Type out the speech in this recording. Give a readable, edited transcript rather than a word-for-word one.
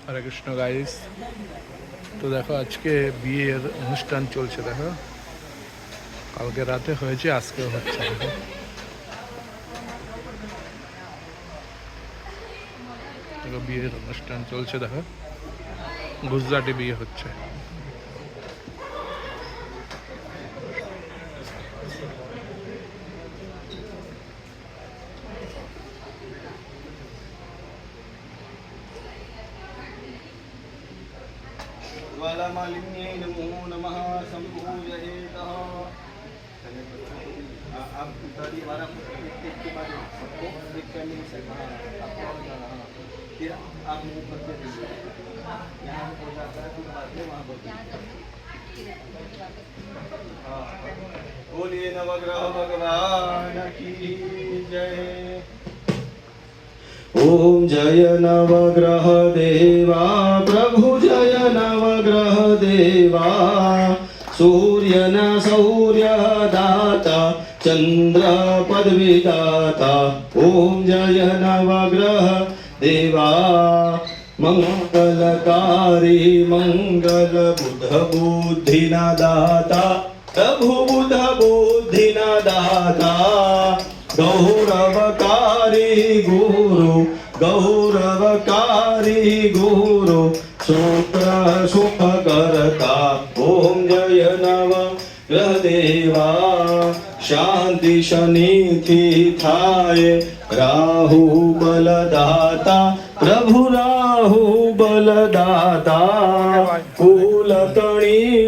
হরে Krishna guys. তো দেখো আজকে বিয়ের অনুষ্ঠান চলছে, দেখো কালকে রাতে হয়েছে, আজকেও হচ্ছে। দেখো বিয়ের অনুষ্ঠান চলছে, দেখো গুজরাটি বিয়ে হচ্ছে। ज्वालामालिन्यै नमो नमः संपूजयेतः। आप उतारी वाला के बाद सबको एक करने से फिर आप मुंह करते दीजिए। यहाँ हो जाता है फिर बाद में वहाँ बोलिए नवग्रह भगवान की जय। ओम जय नवग्रह देवा प्रभु जय नवग्रह देवा। सूर्य न सौर्य दाता चंद्र पदवी दाता। ओम जय नवग्रह देवा। मंगलकारी मंगल बुध बुद्धि न दाता प्रभु बुध बुद्धि न दाता। गौरवकारी गुरु गौरवकारी गुरु शुक्र सुख करता। ओम जय नवग्रह देवा। शांति शनि थी थाय राहु बलदाता प्रभु राहु बलदाता। कुल तणी